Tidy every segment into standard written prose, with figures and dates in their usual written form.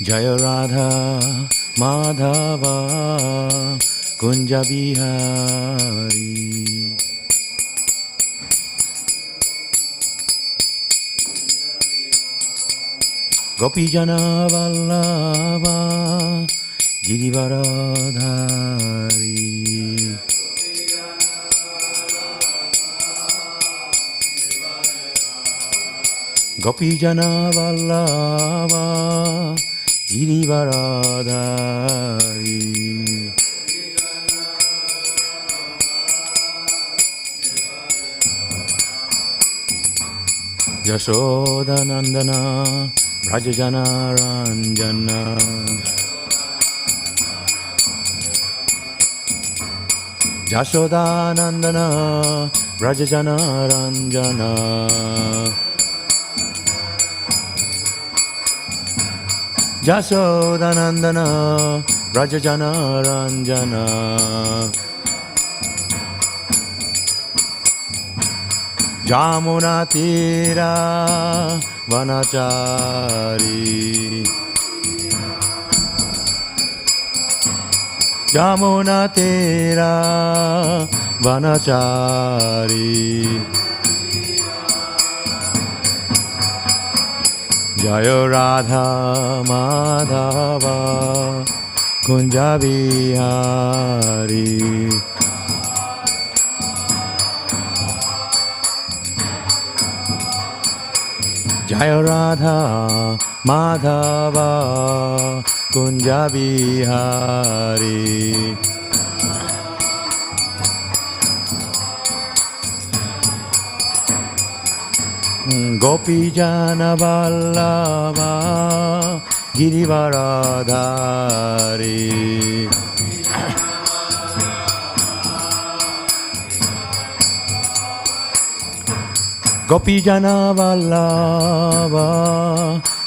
Jaya Radha Madhava Kunja Bihari. Gopijana Vallabha Girivaradhari. Gopijana Vallabha Girivaradhari. Yashoda Nandana Brajajana Ranjana. Yashoda Nandana Brajajana Ranjana. Yashoda Nandana Brajajana Ranjana. Jamuna Tira Vanachari. Jamuna Tira Vanachari. Jaya Radha Madhava Kunja Bihari. Jaya Radha Madhava Kunja Bihari. Gopijana Vallabha Girivaradhari. Gopijana Vallabha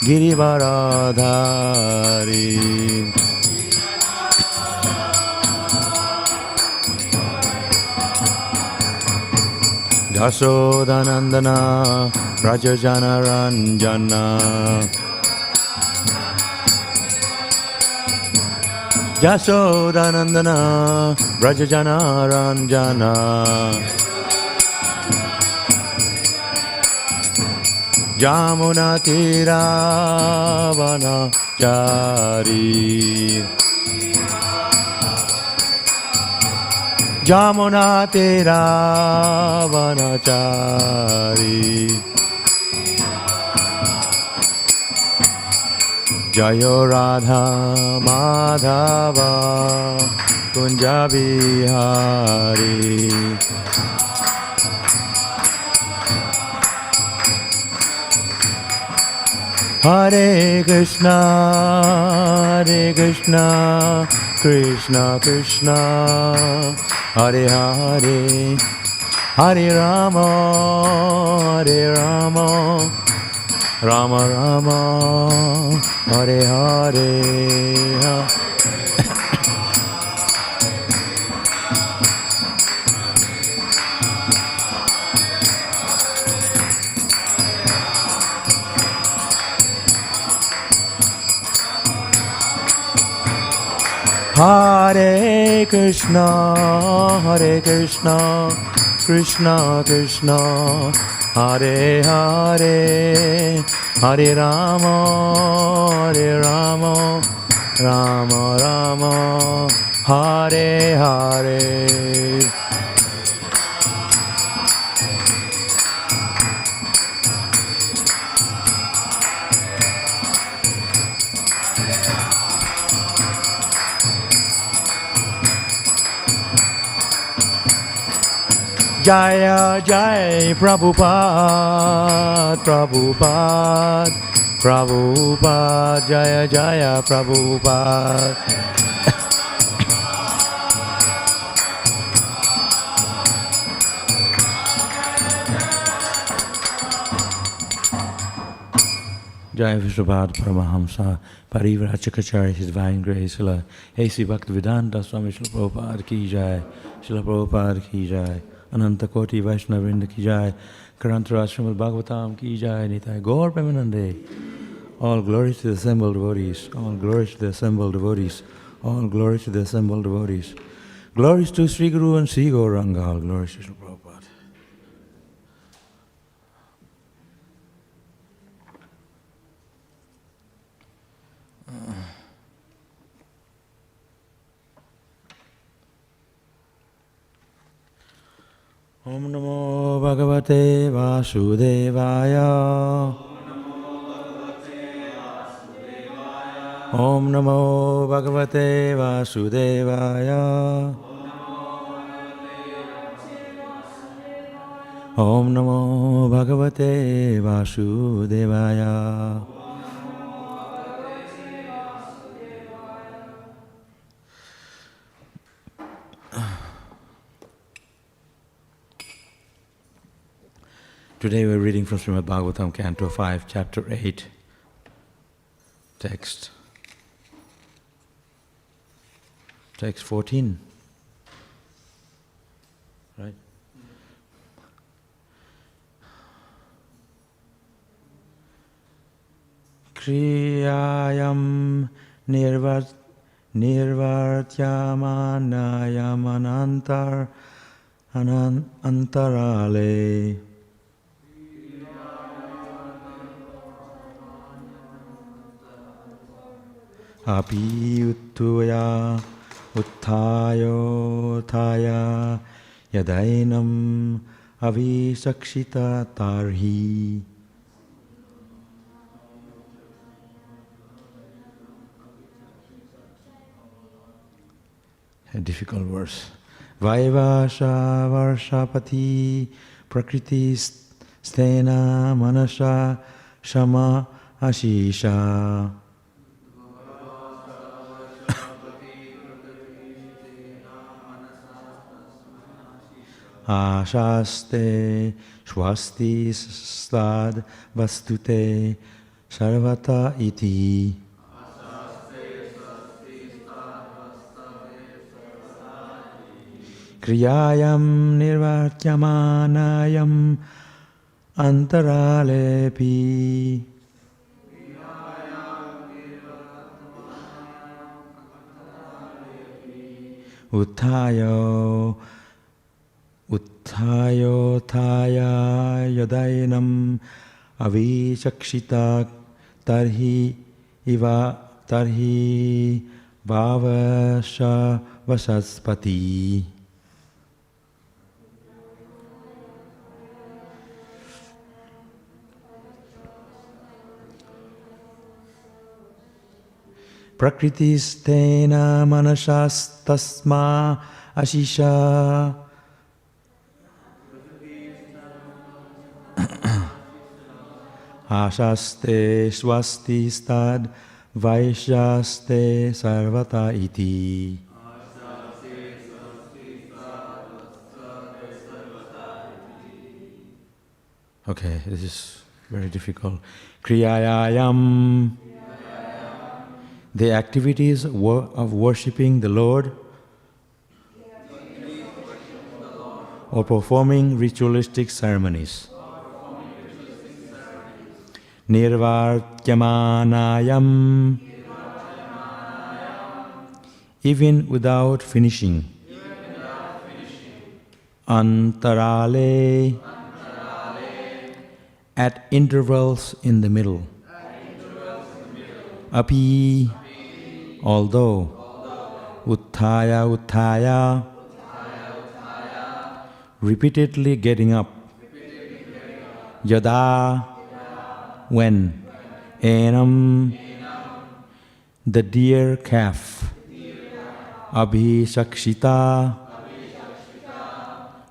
Girivaradhari. Yashoda Nandana Brajajana Ranjana. Yashoda Nandana Brajajana Ranjana. Jamuna Tira Vanachari. Jamuna Tira Vanachari. Jaya Radha Madhava Kunja Bihari. Hare Krishna, Hare Krishna, Krishna Krishna, Hare Hare, Hare Rama, Hare Rama, Rama Rama, Hare Hare. Hare Krishna, Hare Krishna, Krishna Krishna, Hare Hare, Hare Rama, Hare Rama, Rama Rama, Hare Hare. Jaya Jai Prabhupada, Prabhupada, Prabhupada, Jaya Jaya Prabhupada. Jaya Vishwabad Paramahamsa, Parivrachakacharya, His Divine Grace, Srila A.C. Bhaktivedanta, Swami Srila Prabhupada Ki Jai, Srila Prabhupada Ki Jai, Ananta Koti Vaishnavrinda Ki Jai, Karantara Śrīmad Bhāgavatam Ki Jai, Nitai Gaur Premanande. All glory to the assembled devotees. All glory to the assembled devotees. All glory to the assembled devotees. Glories to Sri Guru and Sri Gauranga. All glories to Sri Prabhupada. Om Namo Bhagavate Vasudevaya. Om Namo Bhagavate Vasudevaya. Om Namo Bhagavate Vasudevaya. Today we're reading from Śrīmad Bhāgavatam, Canto 5, Chapter 8, Text 14, right? Kriyayam nirvartyamanayam antarale. Api uttuya utthayothaya yadainam avisakshita tarhi. A difficult verse. Vaivasha varshapati prakriti stena manasha shama ashisha. Ashaste swasti stad vastute sarvata iti. Kriyayam nirvatyamanayam antaralepi. Utthayothaya yadainam avichakshita tarhi bhavasha vasaspati. Prakriti-stena manasastasma ashisha. Ashaste swasti stad vaishyaste sarvata iti. Okay, this is very difficult. Kriyayam. The activities of worshipping the Lord or performing ritualistic ceremonies. Nirvartyamanayam. Even without finishing. Antarale. At intervals in the middle. Api. Although. Uttaya. Repeatedly getting up. Yada. When. Enam. The dear calf. Abhisakshita.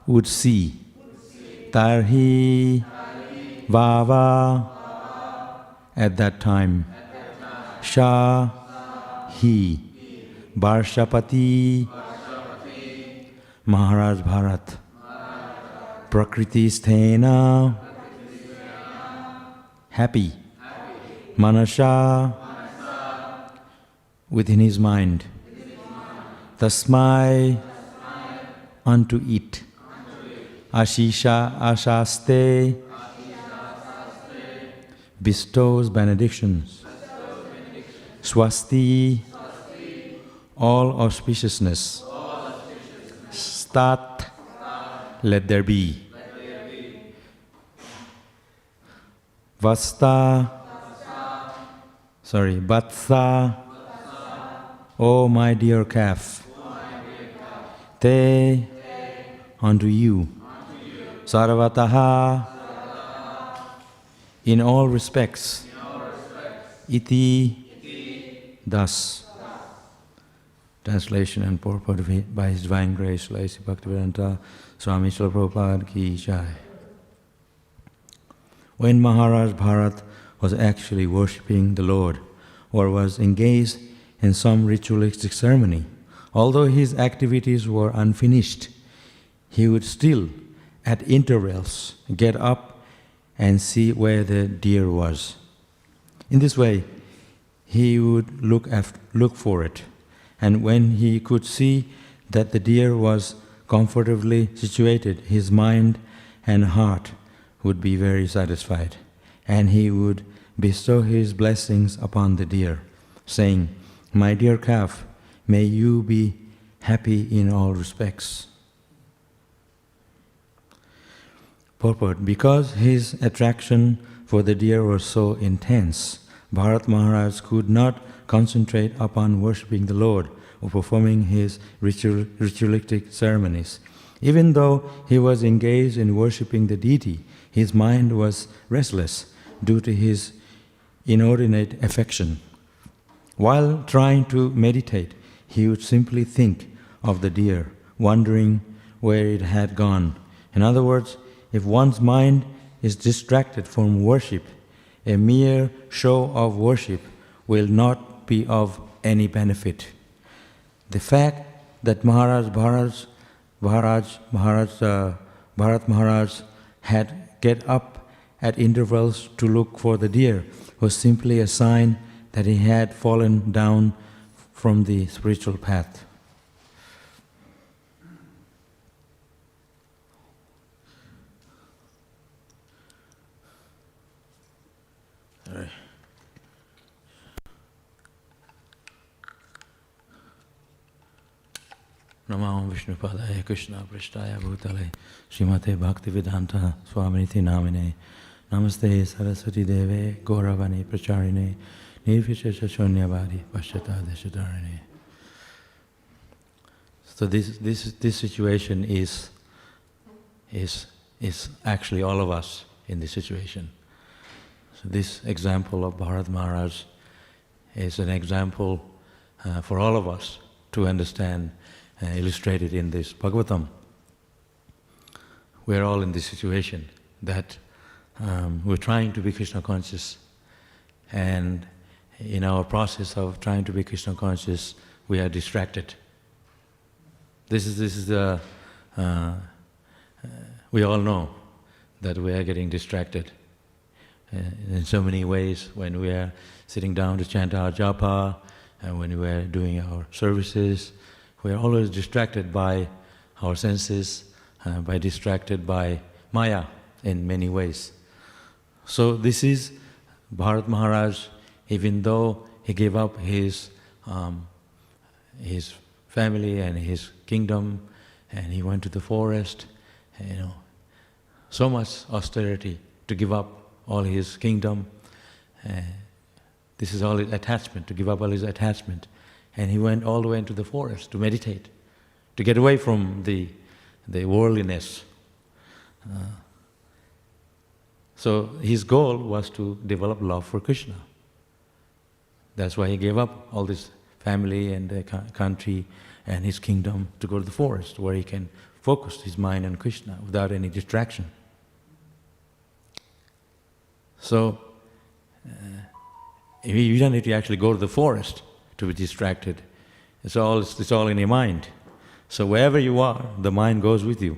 Would see. Tarhi. Vava. At that time. Sha. He. Varshapati. Maharaj Bharat. Prakriti sthena. Happy. Manasha. Within his mind. Tasmai. Unto it. Ashisha. Ashaste. bestows benedictions. Swasti, all auspiciousness. Stat, let there be. Vatsa, O my dear calf. Te, unto you. Sarvataha, in all respects. Iti, thus. Translation and purport by His Divine Grace, Srila Bhaktivedanta, Swami Srila Prabhupada ki jai. When Maharaj Bharat was actually worshipping the Lord or was engaged in some ritualistic ceremony, although his activities were unfinished, he would still, at intervals, get up and see where the deer was. In this way, he would look for it, and when he could see that the deer was comfortably situated, his mind and heart would be very satisfied, and he would bestow his blessings upon the deer, saying, "My dear calf, may you be happy in all respects." Purport: because his attraction for the deer was so intense, Bharat Maharaj could not concentrate upon worshipping the Lord or performing his ritualistic ceremonies. Even though he was engaged in worshipping the deity, his mind was restless due to his inordinate affection. While trying to meditate, he would simply think of the deer, wondering where it had gone. In other words, if one's mind is distracted from worship, a mere show of worship will not be of any benefit. The fact that Bharat Maharaj had get up at intervals to look for the deer was simply a sign that he had fallen down from the spiritual path. Namo Vishnupadaya Krishna Prasthaya Bhutale Śrīmate Bhaktivedanta Swamiti Namine Namaste Saraswati Deve Gauravani Pracharine Nirvicheshashunyavadi Pashyata Deshadarine. So this situation is actually all of us in this situation. So this example of Bharat Maharaj is an example for all of us to understand, illustrated in this Bhagavatam. We're all in this situation that we're trying to be Krishna conscious, and in our process of trying to be Krishna conscious, we are distracted. This is the we all know that we are getting distracted in so many ways when we are sitting down to chant our japa, and when we are doing our services. We are always distracted by our senses, distracted by Maya in many ways. So this is Bharat Maharaj, even though he gave up his family and his kingdom, and he went to the forest, so much austerity to give up all his kingdom. This is all his attachment, to give up all his attachment. And he went all the way into the forest to meditate, to get away from the worldliness. So his goal was to develop love for Krishna. That's why he gave up all this family and the country and his kingdom to go to the forest, where he can focus his mind on Krishna without any distraction. So you don't need to actually go to the forest to be distracted. It's all in your mind. So wherever you are, the mind goes with you.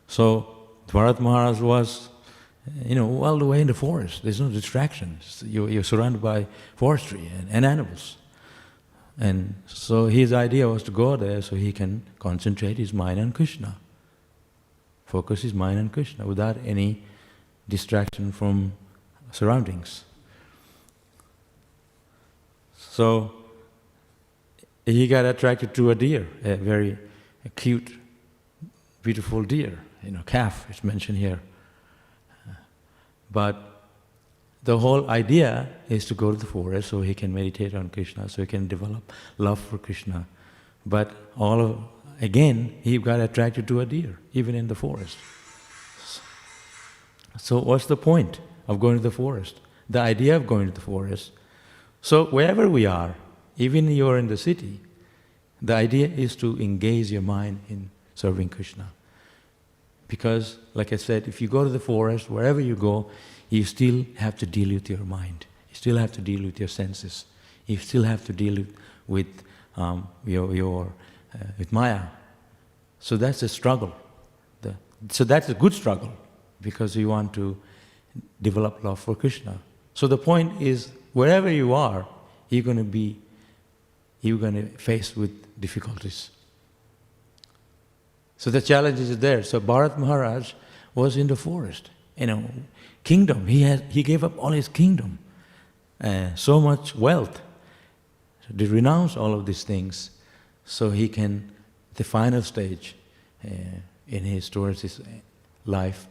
So Bharat Maharaj was, all the way in the forest. There's no distractions. You're surrounded by forestry and animals. And so his idea was to go there so he can concentrate his mind on Krishna. Focus his mind on Krishna without any distraction from surroundings. So he got attracted to a deer, a very cute, beautiful deer, calf is mentioned here. But the whole idea is to go to the forest so he can meditate on Krishna, so he can develop love for Krishna. But again, he got attracted to a deer, even in the forest. So what's the point of going to the forest? The idea of going to the forest. So wherever we are, even you're in the city, the idea is to engage your mind in serving Krishna. Because, like I said, if you go to the forest, wherever you go, you still have to deal with your mind. You still have to deal with your senses. You still have to deal with with Maya. So that's a struggle. So that's a good struggle, because you want to develop love for Krishna. So the point is, wherever you are, you're going to face with difficulties. So the challenge is there. So Bharat Maharaj was in the forest, kingdom. He gave up all his kingdom, so much wealth, to renounce all of these things, so he can, the final stage in his towards his life.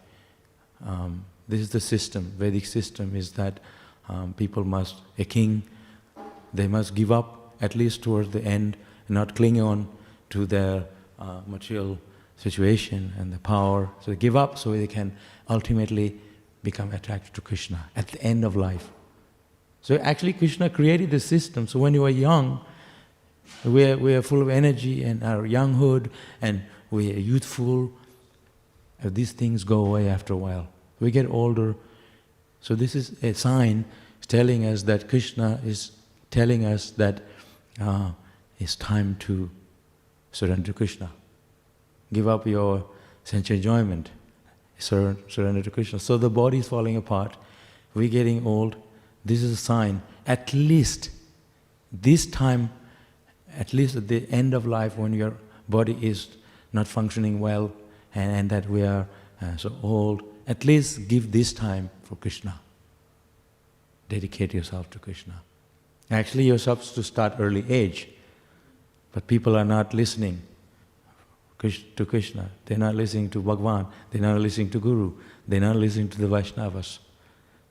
This is the system. Vedic system is that a king, they must give up at least towards the end, not cling on to their material situation and the power. So they give up so they can ultimately become attracted to Krishna at the end of life. So actually Krishna created the system. So when you are young, we are full of energy and our younghood, and we are youthful. These things go away after a while. We get older. So this is a sign telling us that Krishna is telling us that it's time to surrender to Krishna. Give up your sense enjoyment. Surrender to Krishna. So the body is falling apart. We're getting old. This is a sign. At least this time, at least at the end of life, when your body is not functioning well and that we are so old, at least give this time for Krishna. Dedicate yourself to Krishna. Actually, you're supposed to start early age, but people are not listening to Krishna. They're not listening to Bhagavan. They're not listening to Guru. They're not listening to the Vaishnavas.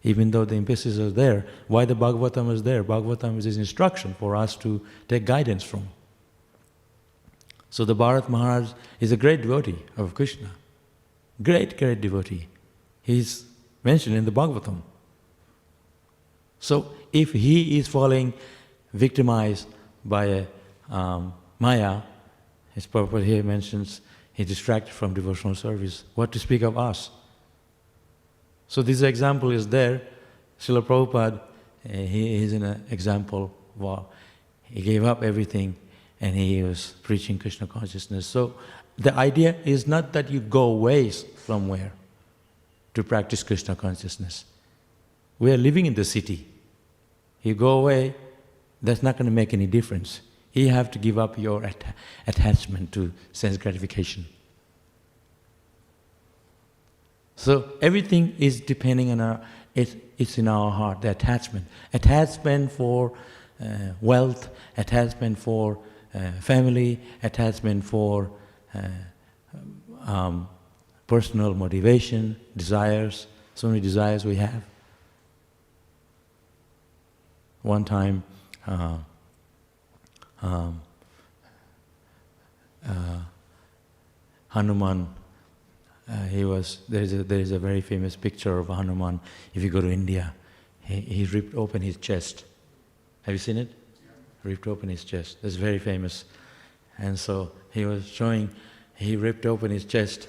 Even though the emphasis is there, why the Bhagavatam is there? Bhagavatam is his instruction for us to take guidance from. So the Bharat Maharaj is a great devotee of Krishna. Great, great devotee. He's mentioned in the Bhagavatam. So if he is falling victimized by Maya, his Prabhupada here mentions he's distracted from devotional service. What to speak of us? So this example is there. Srila Prabhupada, he is an example. Wow. He gave up everything and he was preaching Krishna consciousness. So the idea is not that you go away somewhere to practice Krishna consciousness. We are living in the city. You go away, that's not going to make any difference. You have to give up your attachment to sense gratification. So everything is depending on it's in our heart, the attachment. Attachment for wealth, attachment for family, attachment for personal motivation, desires. So many desires we have. One time, Hanuman, there is a very famous picture of Hanuman. If you go to India, he ripped open his chest. Have you seen it? Yeah. Ripped open his chest. That's very famous. And so he was showing, he ripped open his chest,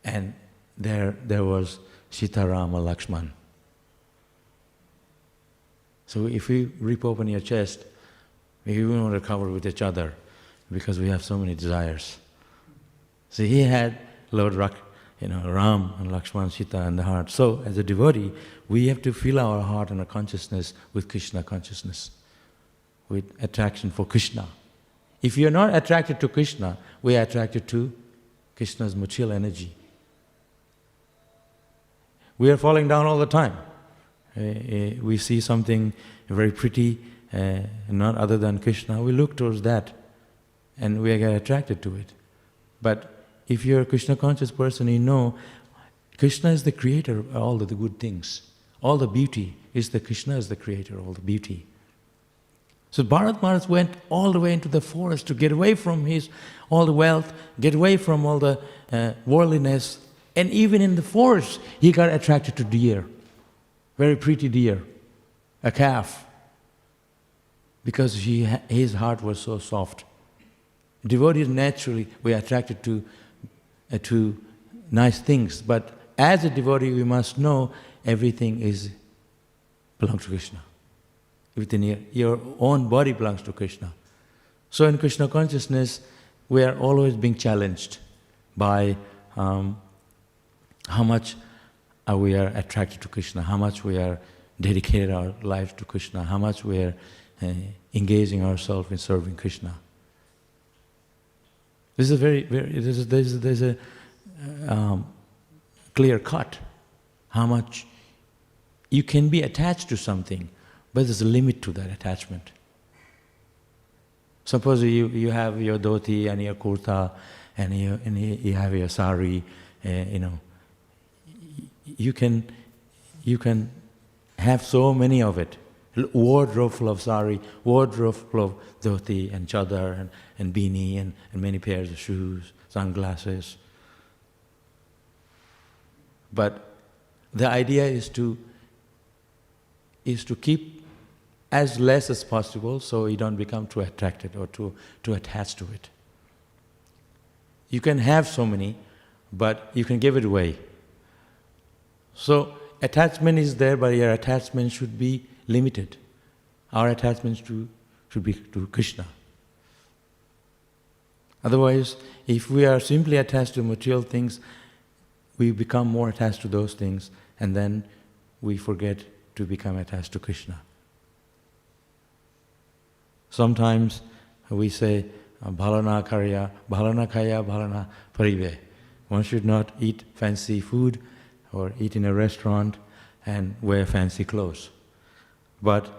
and there was Sita, Rama, Lakshman. So if we rip open your chest, we want to cover with each other because we have so many desires. So he had Lord Ram and Lakshman, Sita in the heart. So as a devotee, we have to fill our heart and our consciousness with Krishna consciousness, with attraction for Krishna. If you're not attracted to Krishna, we are attracted to Krishna's material energy. We are falling down all the time. we see something very pretty, not other than Krishna, we look towards that and we get attracted to it. But if you're a Krishna conscious person, you know Krishna is the creator of all the good things. All the beauty is Krishna is the creator of all the beauty. So Bharat Maharaj went all the way into the forest to get away from all the wealth, get away from all the worldliness, and even in the forest he got attracted to deer, very pretty deer, a calf, because his heart was so soft. Devotees naturally were attracted to nice things, but as a devotee we must know everything belongs to Krishna. Everything, your own body belongs to Krishna. So in Krishna consciousness we are always being challenged by how much we are attracted to Krishna, how much we are dedicated our life to Krishna, how much we are engaging ourselves in serving Krishna. This is there's a clear cut how much you can be attached to something, but there's a limit to that attachment. Suppose you have your dhoti and your kurta and you have your sari, you can have so many of it. Wardrobe full of sari, wardrobe full of dhoti and chadar and beanie and many pairs of shoes, sunglasses. But the idea is to keep as less as possible so you don't become too attracted or too attached to it. You can have so many, but you can give it away. So attachment is there, but your attachment should be limited. Our attachment should be to Krishna. Otherwise, if we are simply attached to material things, we become more attached to those things, and then we forget to become attached to Krishna. Sometimes we say, Bhalana-Acharya, Bhalana-Kaya, Bhalana-Parive. One should not eat fancy food or eat in a restaurant and wear fancy clothes. But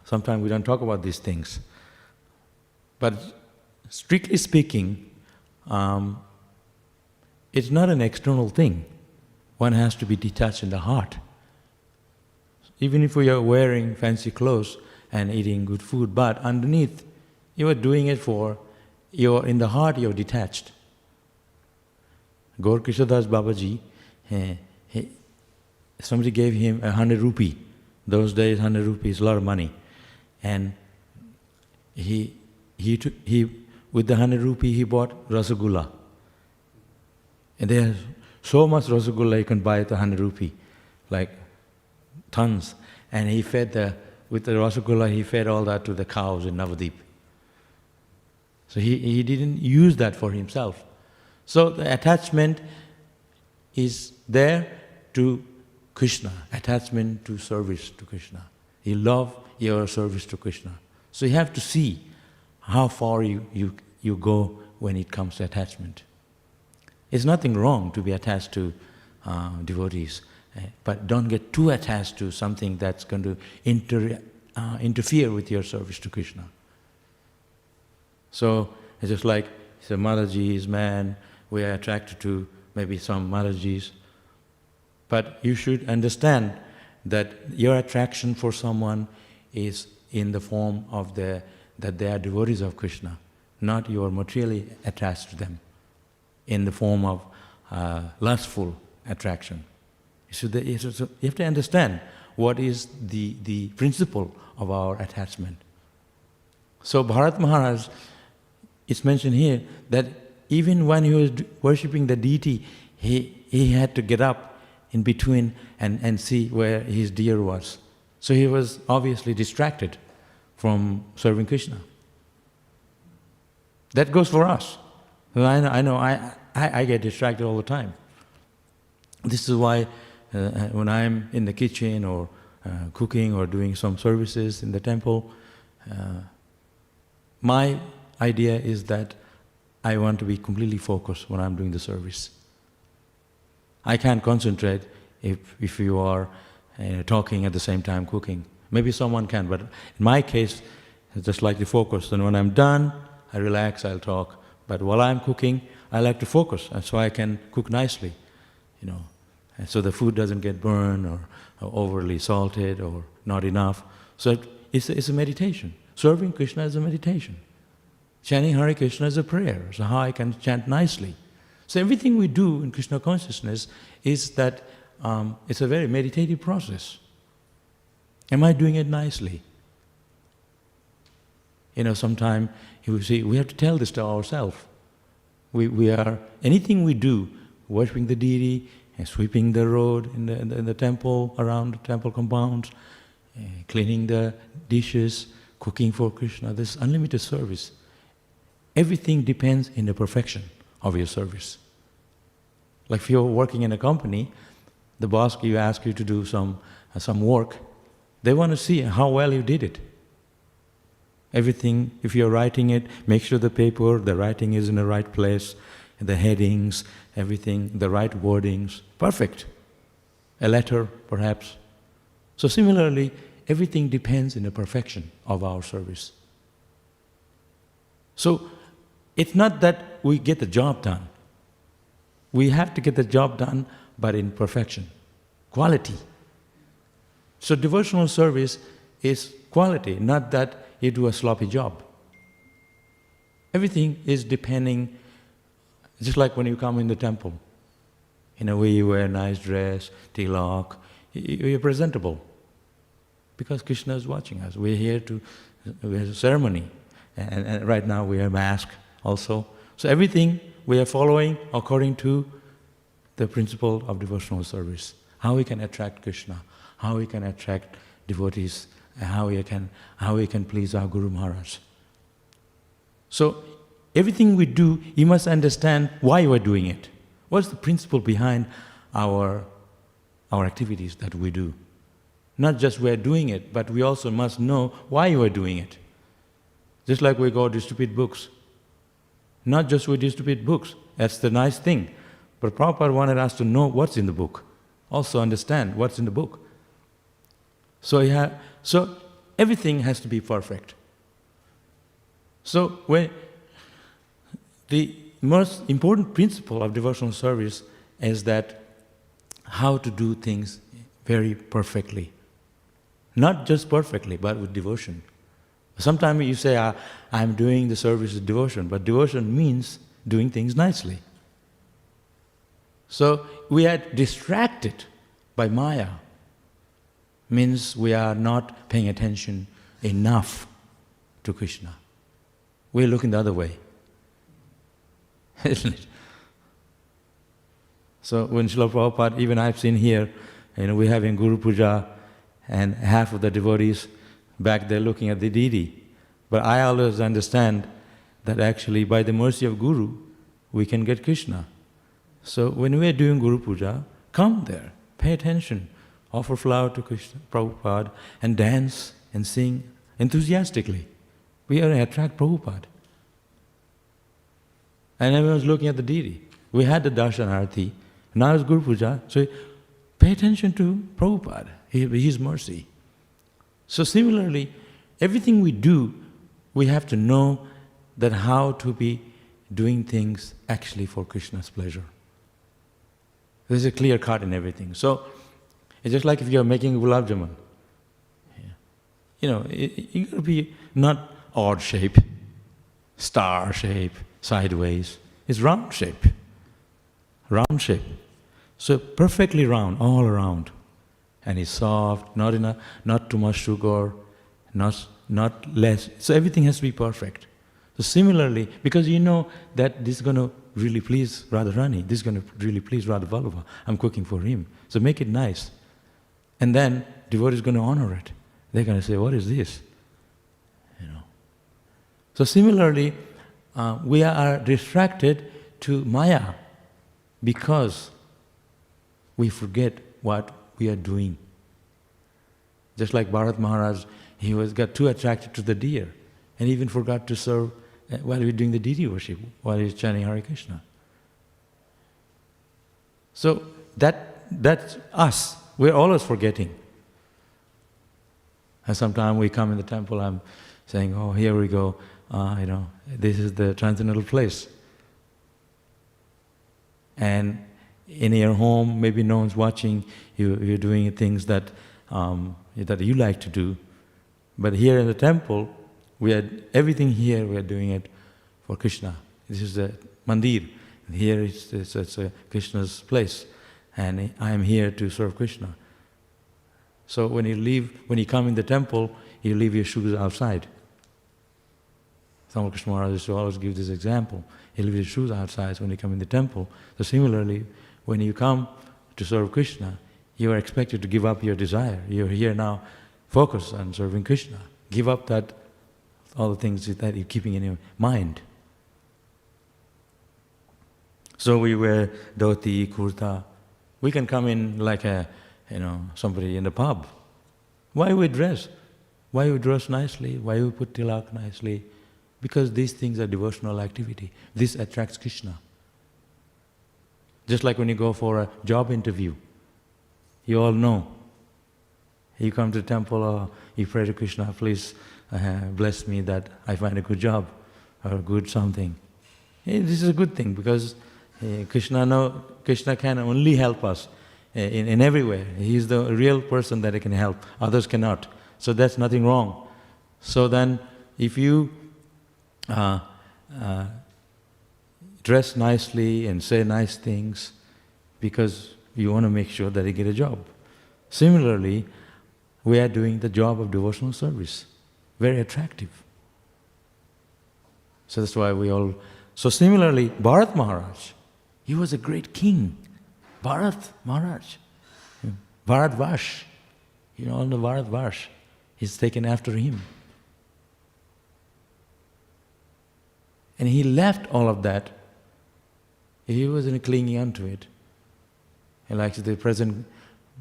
sometimes we don't talk about these things. But strictly speaking, it's not an external thing. One has to be detached in the heart. Even if we are wearing fancy clothes and eating good food, but underneath, you are doing it in the heart you're detached. Gaur Krishnadas Babaji, somebody gave him 100 rupee. Those days 100 rupees is a lot of money. And he with the 100 rupee he bought rasgulla. And there's so much rasgulla you can buy at 100 rupee, like tons. And he fed with the rasgulla he fed all that to the cows in Navadip. So he didn't use that for himself. So the attachment is there to Krishna, attachment to service to Krishna. You love your service to Krishna. So you have to see how far you go when it comes to attachment. It's nothing wrong to be attached to devotees, but don't get too attached to something that's going to interfere with your service to Krishna. So it's just like Mataji's man, we are attracted to maybe some Mataji's, but you should understand that your attraction for someone is in the form of that they are devotees of Krishna, not you are materially attached to them in the form of lustful attraction. So you have to understand what is the principle of our attachment. So Bharat Maharaj, it's mentioned here that even when he was worshipping the deity, he had to get up in between and see where his deer was. So he was obviously distracted from serving Krishna. That goes for us. I know I get distracted all the time. This is why when I'm in the kitchen or cooking or doing some services in the temple, my idea is that I want to be completely focused when I'm doing the service. I can't concentrate if you are talking at the same time cooking. Maybe someone can, but in my case, I just like to focus. And when I'm done, I relax, I'll talk. But while I'm cooking, I like to focus, and so I can cook nicely, and so the food doesn't get burned or overly salted or not enough. So it's a meditation. Serving Krishna is a meditation. Chanting Hare Krishna is a prayer. So how I can chant nicely. So everything we do in Krishna consciousness is that it's a very meditative process. Am I doing it nicely? Sometimes you see, we have to tell this to ourselves. We are, anything we do, worshipping the deity, and sweeping the road in the temple, around the temple compounds, cleaning the dishes, cooking for Krishna, this unlimited service. Everything depends in the perfection of your service. Like if you're working in a company, the boss asks you to do some work, they want to see how well you did it. Everything, if you're writing it, make sure the writing is in the right place, the headings, everything, the right wordings, perfect. A letter, perhaps. So similarly, everything depends in the perfection of our service. So it's not that we get the job done. We have to get the job done, but in perfection, quality. So devotional service is quality, not that you do a sloppy job. Everything is depending, just like when you come in the temple. In a way you wear a nice dress, tilak, you're presentable. Because Krishna is watching us. We're here we have a ceremony. And right now we have mask also. So everything we are following according to the principle of devotional service. How we can attract Krishna, how we can attract devotees, and how we can please our Guru Maharaj. So everything we do, you must understand why we're doing it. What's the principle behind our activities that we do? Not just we're doing it, but we also must know why we're doing it. Just like we go distribute books. Not just we distribute books, that's the nice thing. But Prabhupada wanted us to know what's in the book. Also understand what's in the book. So everything has to be perfect. So the most important principle of devotional service is that how to do things very perfectly. Not just perfectly, but with devotion. Sometimes you say, I'm doing the service with devotion, but devotion means doing things nicely. So we are distracted by Maya. Means we are not paying attention enough to Krishna. We're looking the other way. Isn't it? So when Srila Prabhupada, even I've seen here, we're having Guru Puja and half of the devotees back there looking at the deity. But I always understand that actually by the mercy of Guru, we can get Krishna. So when we are doing Guru Puja, come there, pay attention, offer flower to Krishna, Prabhupada, and dance and sing enthusiastically. We are to attract Prabhupada. And everyone's looking at the deity. We had the Darshanarthi, now it's Guru Puja, so pay attention to Prabhupada, His mercy. So similarly, everything we do, we have to know that how to be doing things actually for Krishna's pleasure. There's a clear cut in everything. So it's just like if you're making gulab jamun. You got to be not odd shape, star shape, sideways. It's round shape. Round shape. So perfectly round, all around. And it's soft, not too much sugar, not less. So everything has to be perfect. So similarly, because you know that this is going to really please Radharani, this is going to really please Radha Vallabha, I'm cooking for him. So make it nice. And then devotee is going to honor it. They're going to say, what is this? So similarly, we are distracted to Maya because we forget what we are doing. Just like Bharat Maharaj, he got too attracted to the deer and even forgot to serve while we're doing the deity worship, while he's chanting Hare Krishna. So that's us. We're always forgetting. And sometimes we come in the temple, I'm saying, oh, here we go, this is the transcendental place. And in your home, maybe no one's watching, you're doing things that you like to do. But here in the temple, everything here, we are doing it for Krishna. This is the mandir. Here it's Krishna's place. And I am here to serve Krishna. So when you come in the temple, you leave your shoes outside. Swami Krishna Maharaj used to always give this example. You leave your shoes outside when you come in the temple. So similarly, when you come to serve Krishna, you are expected to give up your desire. You're here now, focus on serving Krishna. Give up all the things that you're keeping in your mind. So we wear dhoti, kurta. We can come in like somebody in the pub. Why we dress? Why we dress nicely? Why we put tilak nicely? Because these things are devotional activity. This attracts Krishna. Just like when you go for a job interview, you all know. You come to the temple, or you pray to Krishna, please bless me that I find a good job or a good something. This is a good thing because Krishna can only help us in every way. He is the real person that can help. Others cannot. So that's nothing wrong. So then if you dress nicely and say nice things because you want to make sure that you get a job. Similarly, we are doing the job of devotional service. Very attractive. So that's why So similarly, Bharat Maharaj, he was a great king. Bharat Maharaj. Bharatvash. All the Bharatvash is taken after him. And he left all of that. He wasn't clinging onto it. And like the present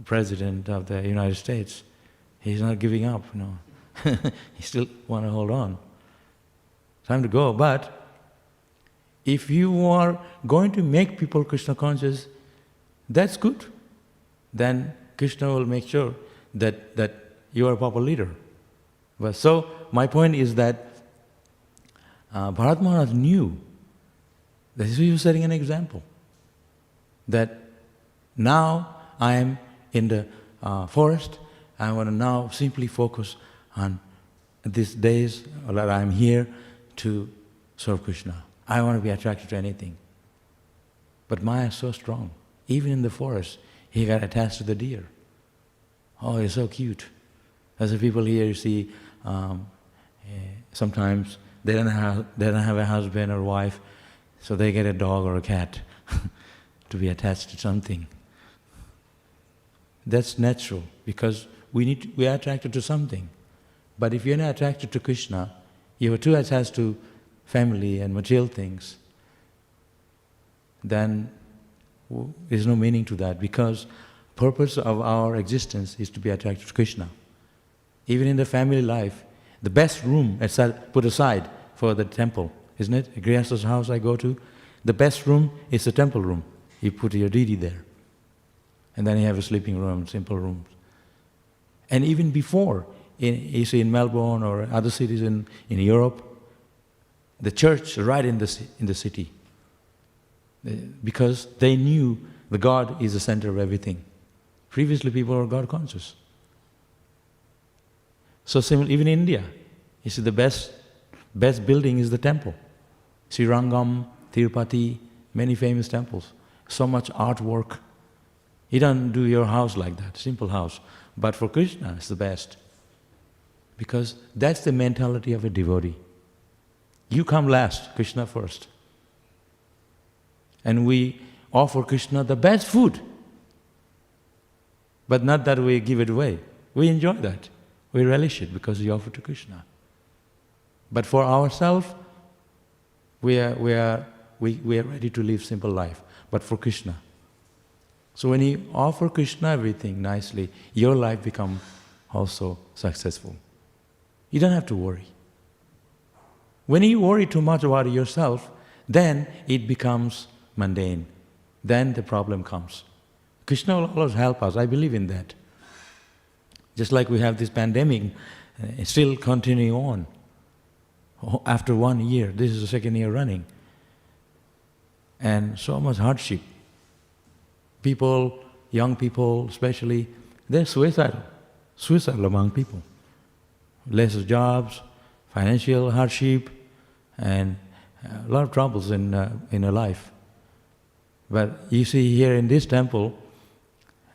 president of the United States, he's not giving up, He still want to hold on. Time to go. But if you are going to make people Krishna conscious, that's good. Then Krishna will make sure that you are a proper leader. But so my point is that Bharat Maharaj knew that he was setting an example. That now I am in the forest, I want to now simply focus on these days that I am here to serve Krishna. I want to be attracted to anything. But Maya is so strong. Even in the forest, he got attached to the deer. Oh, he's so cute. As the people here, you see, sometimes they don't have a husband or wife, so they get a dog or a cat to be attached to something. That's natural because we are attracted to something. But if you're not attracted to Krishna, you are too attached to family and material things, then there's no meaning to that because purpose of our existence is to be attracted to Krishna. Even in the family life, the best room put aside for the temple, isn't it? A Grihasta's house I go to, the best room is the temple room. You put your deity there. And then you have a sleeping room, simple rooms. And even before, you see in Melbourne or other cities in Europe, the church right in the city. Because they knew the God is the center of everything. Previously people were God conscious. So even in India, you see the best building is the temple. Srirangam, Tirupati, many famous temples. So much artwork. You don't do your house like that, simple house. But for Krishna, it's the best. Because that's the mentality of a devotee. You come last, Krishna first. And we offer Krishna the best food. But not that we give it away. We enjoy that. We relish it because we offer to Krishna. But for ourselves, we are ready to live simple life. But for Krishna. So when you offer Krishna everything nicely, your life becomes also successful. You don't have to worry. When you worry too much about yourself, then it becomes mundane. Then the problem comes. Krishna will always help us. I believe in that. Just like we have this pandemic still continuing on. After 1 year, this is the second year running. And so much hardship. People, young people especially, they're suicidal among people. Less jobs, financial hardship, and a lot of troubles in a life. But you see here in this temple,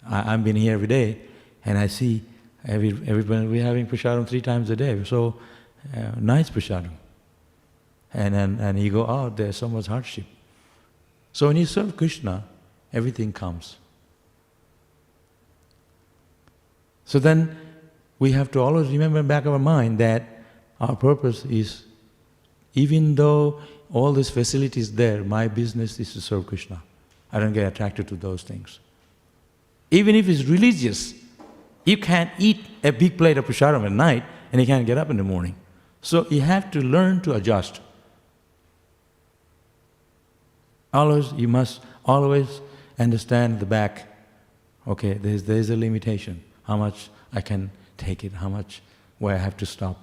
I've been here every day, and I see everybody, we're having prasadam 3 times a day. So nice prasadam. And you go out, there's so much hardship. So when you serve Krishna, everything comes. So then we have to always remember in the back of our mind that our purpose is, even though all this facility is there, my business is to serve Krishna. I don't get attracted to those things. Even if it's religious, you can't eat a big plate of prasadam at night and you can't get up in the morning. So you have to learn to adjust. You must always understand the back. Okay, there's a limitation. How much I can take it, where I have to stop.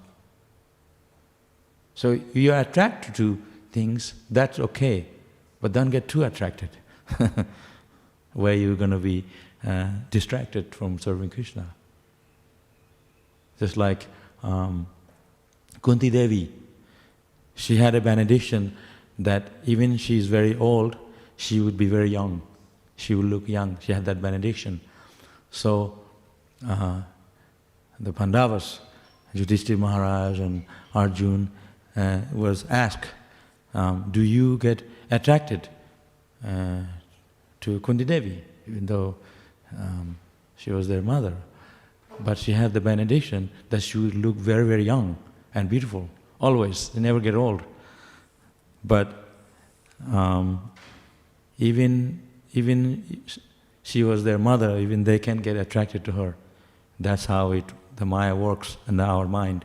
So you are attracted to things, that's okay, but don't get too attracted, where you're going to be distracted from serving Krishna. Just like Kunti Devi, she had a benediction that even she's very old, she would be very young. She would look young. She had that benediction. So the Pandavas, Yudhishthira Maharaj and Arjun, was asked, do you get attracted to Kunti Devi, even though she was their mother? But she had the benediction that she would look very, very young and beautiful, always. They never get old. But even she was their mother, even they can get attracted to her. That's how the Maya works in our mind.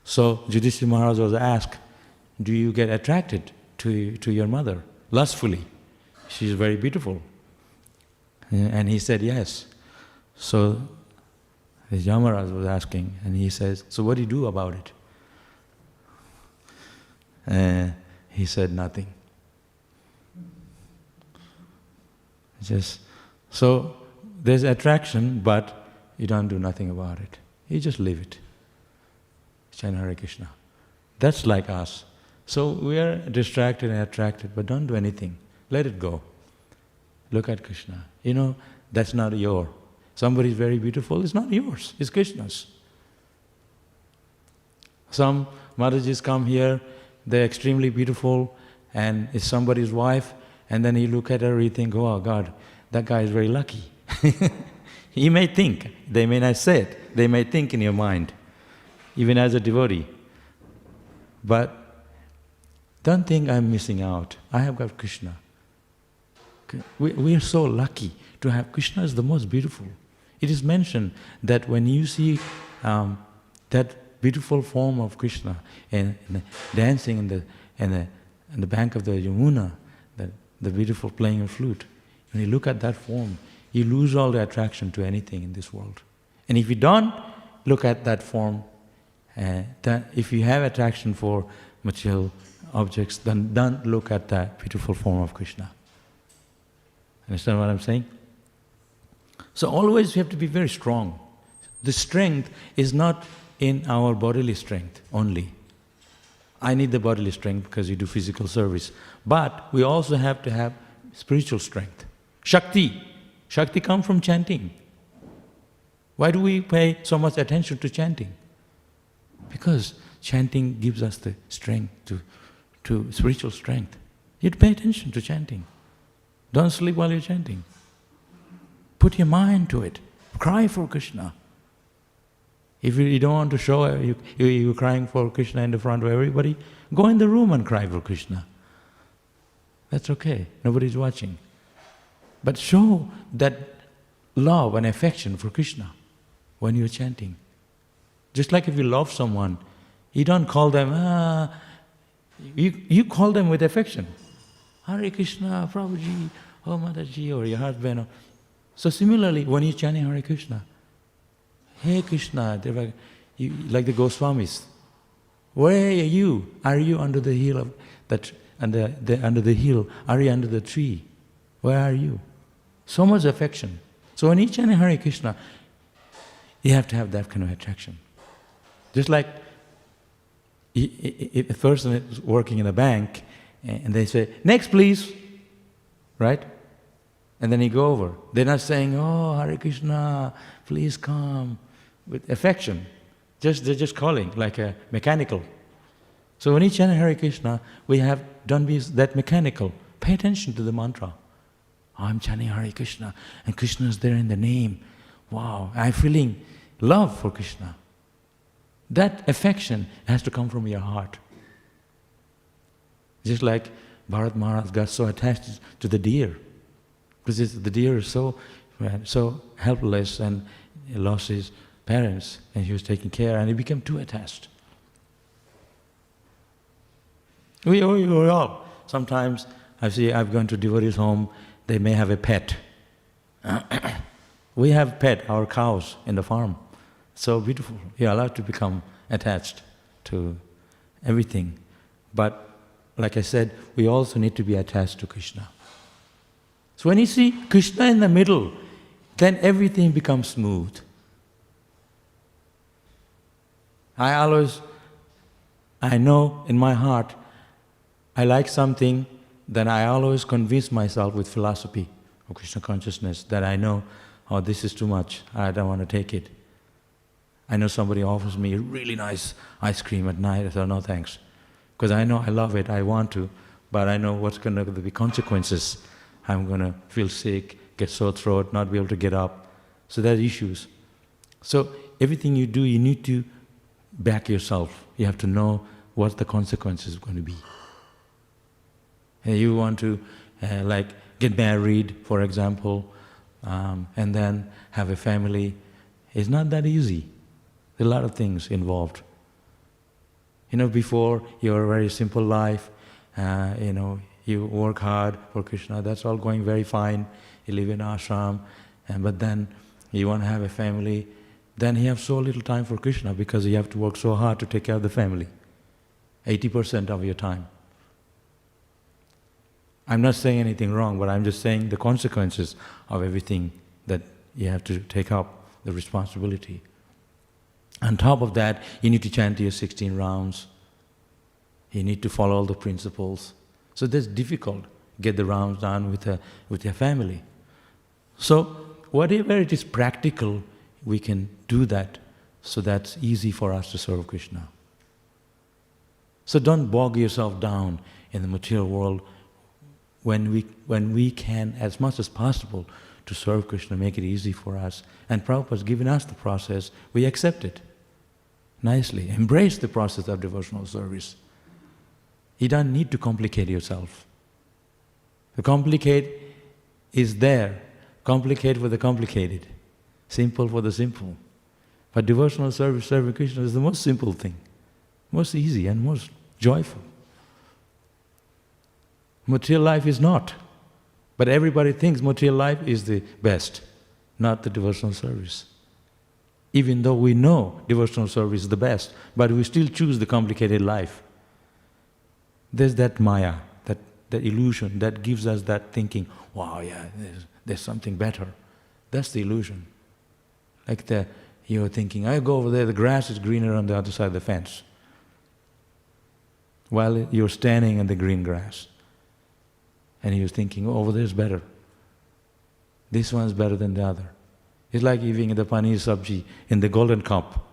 So Yudhishthira Maharaj was asked, do you get attracted to your mother lustfully? She's very beautiful. And he said yes. So Yamaraj was asking, and he says, so what do you do about it? He said nothing. So there's attraction, but you don't do nothing about it. You just leave it. Chant Hare Krishna. That's like us. So we are distracted and attracted, but don't do anything. Let it go. Look at Krishna. That's not yours. Somebody is very beautiful, it's not yours, it's Krishna's. Some Maharajis come here, they're extremely beautiful, and it's somebody's wife, and then you look at her, you think, oh God, that guy is very lucky. He may think, they may not say it, they may think in your mind, even as a devotee. But don't think I'm missing out. I have got Krishna. We are so lucky to have Krishna is the most beautiful. It is mentioned that when you see that beautiful form of Krishna and dancing in the bank of the Yamuna, the beautiful playing of flute, when you look at that form, you lose all the attraction to anything in this world. And if you don't look at that form, if you have attraction for material objects, then don't look at that beautiful form of Krishna. Understand what I'm saying? So always we have to be very strong. The strength is not in our bodily strength only. I need the bodily strength because you do physical service. But we also have to have spiritual strength. Shakti. Shakti comes from chanting. Why do we pay so much attention to chanting? Because chanting gives us the strength to spiritual strength. You have to pay attention to chanting. Don't sleep while you're chanting. Put your mind to it. Cry for Krishna. If you don't want to show you're crying for Krishna in the front of everybody, go in the room and cry for Krishna. That's okay. Nobody's watching. But show that love and affection for Krishna when you're chanting. Just like if you love someone, you don't call them, you call them with affection. Hare Krishna, Prabhuji, oh Mataji, or your husband. So similarly, when you're chanting Hare Krishna, Hey Krishna, they were, like the Goswamis. Where are you? Are you under the hill of that? Under the hill? Are you under the tree? Where are you? So much affection. So when each and Hare Krishna, you have to have that kind of attraction. Just like if a person is working in a bank and they say, next please, right? And then you go over. They're not saying, oh Hare Krishna, please come, with affection. They're just calling, like a mechanical. So when each and Hare Krishna, we have done that mechanical. Pay attention to the mantra. I'm chanting Hare Krishna, and Krishna is there in the name. Wow, I'm feeling love for Krishna. That affection has to come from your heart. Just like Bharat Maharaj got so attached to the deer, because the deer is so helpless and he lost his parents and he was taking care and he became too attached. We all, sometimes I've gone to devotees' home, they may have a pet. We have pet, our cows in the farm. So beautiful. You're allowed to become attached to everything. But like I said, we also need to be attached to Krishna. So when you see Krishna in the middle, then everything becomes smooth. I know in my heart, I like something, then I always convince myself with philosophy of Krishna consciousness that I know, oh, this is too much, I don't want to take it. I know somebody offers me a really nice ice cream at night, I say, no thanks. Because I know I love it, I want to, but I know what's going to be the consequences. I'm going to feel sick, get sore throat, not be able to get up. So there are issues. So everything you do, you need to back yourself. You have to know what the consequences are going to be. You want to like get married, for example, and then have a family. It's not that easy. There are a lot of things involved. Before you have a very simple life, you work hard for Krishna, that's all going very fine. You live in ashram, but then you want to have a family, then you have so little time for Krishna because you have to work so hard to take care of the family. 80% of your time. I'm not saying anything wrong, but I'm just saying the consequences of everything that you have to take up, the responsibility. On top of that, you need to chant your 16 rounds. You need to follow all the principles. So that's difficult, get the rounds done with your family. So whatever it is practical, we can do that, so that's easy for us to serve Krishna. So don't bog yourself down in the material world when we can, as much as possible, to serve Krishna, make it easy for us. And Prabhupada has given us the process, we accept it nicely. Embrace the process of devotional service. You don't need to complicate yourself. The complicate is there. Complicate for the complicated. Simple for the simple. But devotional service, serving Krishna is the most simple thing. Most easy and most joyful. Material life is not. But everybody thinks material life is the best, not the devotional service. Even though we know devotional service is the best, but we still choose the complicated life. There's that maya, that illusion that gives us that thinking, wow, yeah, there's something better. That's the illusion. Like you're thinking, I go over there, the grass is greener on the other side of the fence. While you're standing in the green grass. And you're thinking, oh, over there's better. This one's better than the other. It's like eating the paneer sabji in the golden cup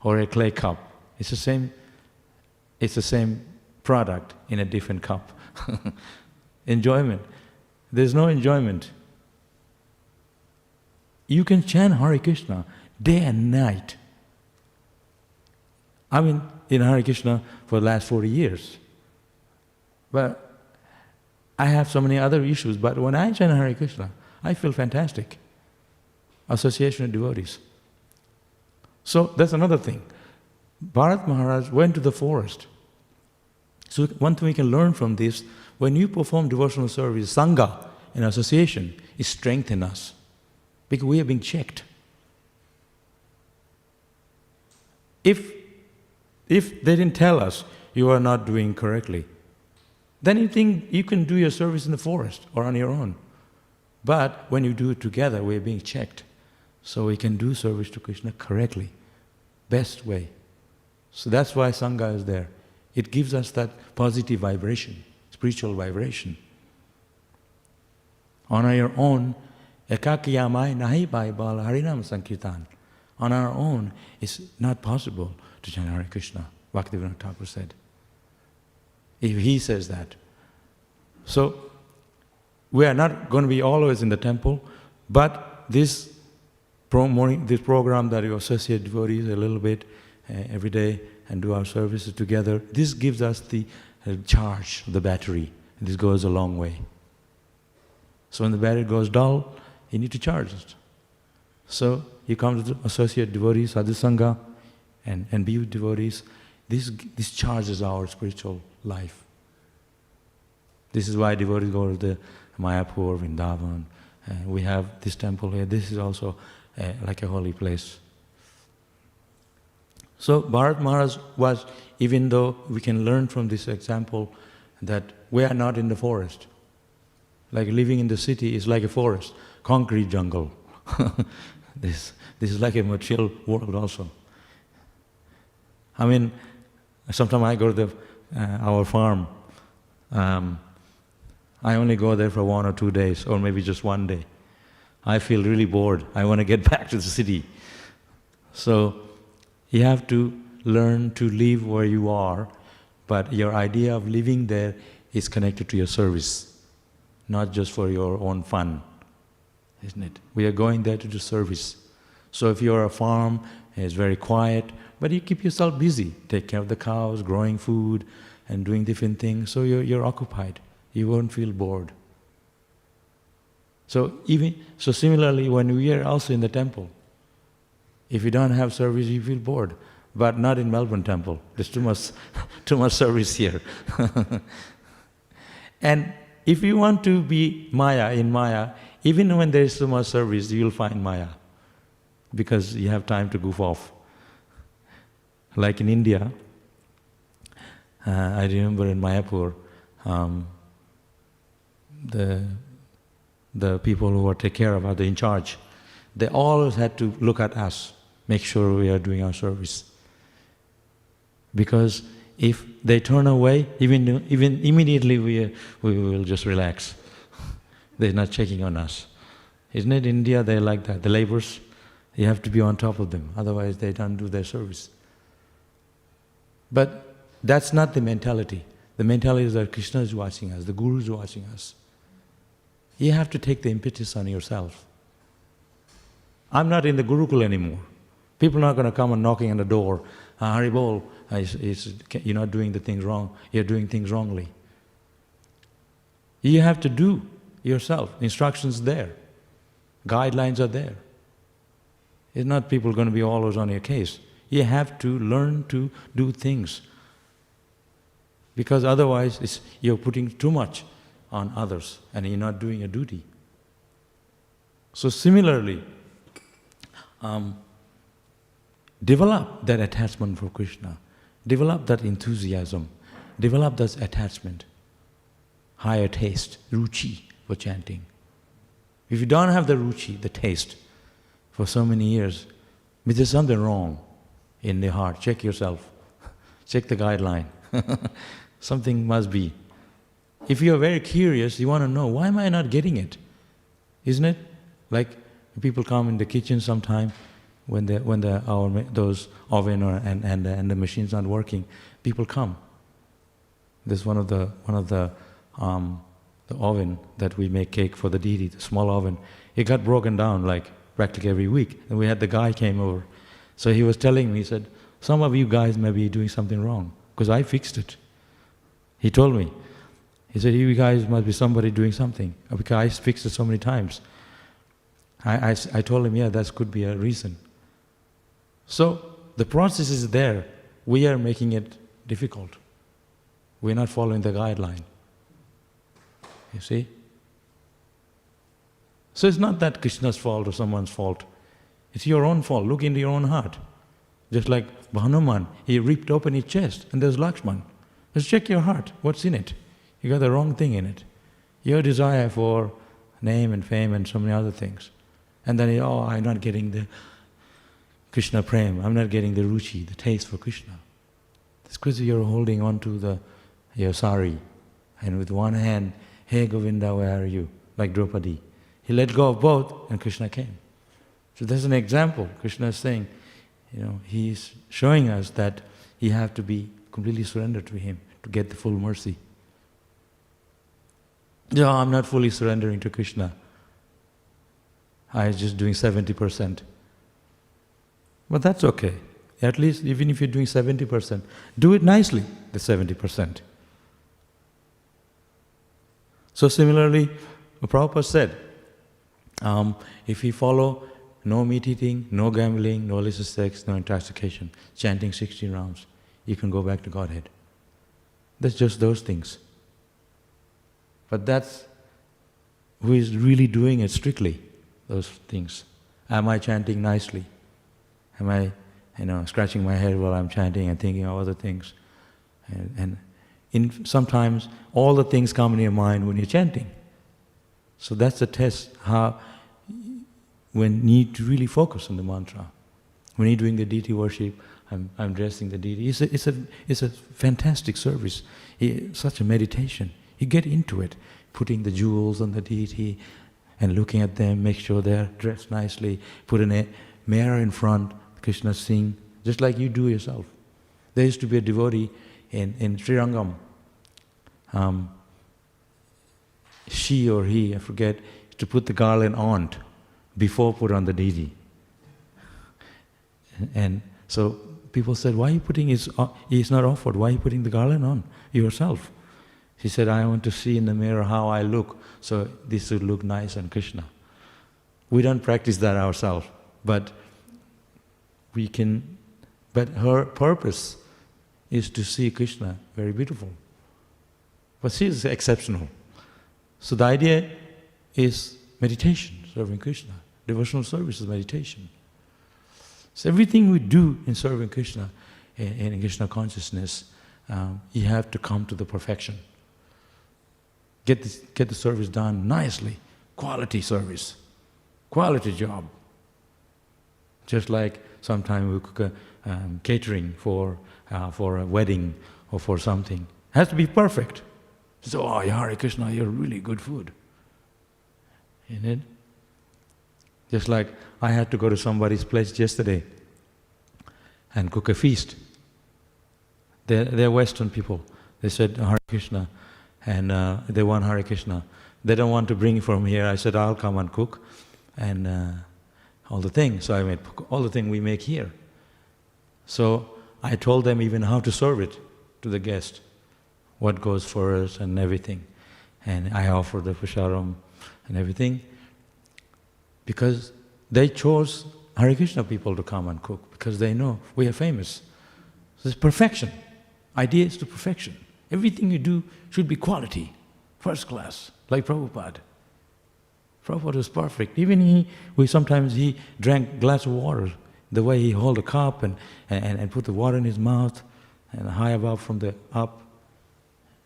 or a clay cup. It's the same product in a different cup. Enjoyment. There's no enjoyment. You can chant Hare Krishna day and night. I've been in Hare Krishna for the last 40 years. But I have so many other issues, but when I chant Hare Krishna, I feel fantastic. Association of devotees. So that's another thing. Bharat Maharaj went to the forest. So one thing we can learn from this, when you perform devotional service, Sangha, an association, it strengthens us. Because we are being checked. If they didn't tell us you are not doing correctly, then you think you can do your service in the forest or on your own. But when you do it together, we're being checked. So we can do service to Krishna correctly, best way. So that's why Sangha is there. It gives us that positive vibration, spiritual vibration. On our own, ekakiyamai nahi bhaibal harinam sankirtan. On our own, it's not possible to chant Hare Krishna, Bhaktivedanta Thakur said. If he says that. So, we are not going to be always in the temple, but this program that you associate devotees a little bit every day and do our services together, this gives us the charge, the battery. This goes a long way. So when the battery goes dull, you need to charge it. So you come to associate devotees, sadhu sangha, and be with devotees. This charges our spiritual life. This is why devotees go to the Mayapur, Vrindavan. We have this temple here. This is also like a holy place. So Bharat Maharaj was, even though we can learn from this example that we are not in the forest. Like living in the city is like a forest, concrete jungle. This is like a material world also. I mean, sometimes I go to our farm. I only go there for 1 or 2 days, or maybe just 1 day. I feel really bored. I want to get back to the city. So you have to learn to live where you are, but your idea of living there is connected to your service, not just for your own fun, isn't it? We are going there to do service. So if you're a farm, it's very quiet, but you keep yourself busy. Take care of the cows, growing food, and doing different things, so you're occupied. You won't feel bored. So similarly, when we are also in the temple, if you don't have service, you feel bored. But not in Melbourne temple. There's too much service here. And if you want to be in Maya, even when there is so much service, you'll find Maya. Because you have time to goof off. Like in India, I remember in Mayapur, the people who take care of us, the in charge, they always had to look at us, make sure we are doing our service. Because if they turn away, even immediately we will just relax. They're not checking on us. Isn't it? In India, they're like that. The laborers, you have to be on top of them, otherwise they don't do their service. But that's not the mentality. The mentality is that Krishna is watching us, the Guru is watching us. You have to take the impetus on yourself. I'm not in the Gurukul anymore. People are not going to come and knocking on the door. Haribol, you're not doing the things wrong. You're doing things wrongly. You have to do yourself. Instructions there. Guidelines are there. It's not people going to be always on your case. You have to learn to do things. Because otherwise, you're putting too much on others and you're not doing your duty. So similarly, develop that attachment for Krishna. Develop that enthusiasm. Develop that attachment. Higher taste, ruchi for chanting. If you don't have the ruchi, the taste, for so many years, there's something wrong in the heart. Check yourself. Check the guideline. Something must be. If you're very curious, you want to know, why am I not getting it? Isn't it? Like people come in the kitchen sometime when those oven and the machine's not working. People come. There's one of the oven that we make cake for the deity, the small oven. It got broken down like practically every week, and we had the guy came over. So he was telling me, he said, some of you guys may be doing something wrong because I fixed it. He told me. He said, you guys must be somebody doing something because I fixed it so many times. I told him, yeah, that could be a reason. So the process is there. We are making it difficult. We're not following the guideline. You see? So it's not that Krishna's fault or someone's fault. It's your own fault. Look into your own heart. Just like Hanuman, he ripped open his chest and there's Lakshman. Just check your heart, what's in it? You got the wrong thing in it. Your desire for name and fame and so many other things. And then, I'm not getting the Krishna prem, I'm not getting the ruchi, the taste for Krishna. It's because you're holding on to your sari. And with one hand, hey Govinda, where are you? Like Draupadi. He let go of both and Krishna came. So there's an example. Krishna is saying, he's showing us that you have to be completely surrendered to him to get the full mercy. I'm not fully surrendering to Krishna. I'm just doing 70%. But that's okay. At least even if you're doing 70%, do it nicely, the 70%. So similarly, Prabhupada said, if we follow no meat eating, no gambling, no illicit sex, no intoxication, chanting 16 rounds, you can go back to Godhead. That's just those things. But that's who is really doing it strictly, those things. Am I chanting nicely? Am I, scratching my head while I'm chanting and thinking of other things? And sometimes all the things come in your mind when you're chanting. So that's a test when you need to really focus on the mantra. When you're doing the deity worship, I'm dressing the deity. It's a fantastic service. Such a meditation. You get into it, putting the jewels on the deity and looking at them, make sure they're dressed nicely, put a mirror in front, Krishna sing, just like you do yourself. There used to be a devotee in Srirangam. She or he, I forget, to put the garland on before put on the deity. And so people said, why are you putting it's not offered, why are you putting the garland on yourself? She said, I want to see in the mirror how I look, so this would look nice on Krishna. We don't practice that ourselves, but her purpose is to see Krishna very beautiful. But she is exceptional. So the idea is meditation, serving Krishna. Devotional service is meditation. So everything we do in serving Krishna, in Krishna consciousness, you have to come to the perfection. Get the service done nicely, quality service, quality job. Just like sometimes we cook catering for a wedding or for something. It has to be perfect. So, Hare Krishna, you're really good food. Isn't it? Just like I had to go to somebody's place yesterday and cook a feast. They're Western people. They said Hare Krishna and they want Hare Krishna. They don't want to bring it from here. I said, I'll come and cook and all the things. So I made all the things we make here. So I told them even how to serve it to the guest, what goes first and everything. And I offered the prasharam and everything because they chose Hare Krishna people to come and cook because they know we are famous. So it's perfection. Idea is to perfection. Everything you do should be quality, first class, like Prabhupada. Prabhupada was perfect. Even sometimes he drank a glass of water, the way he held a cup and put the water in his mouth and high above from the up.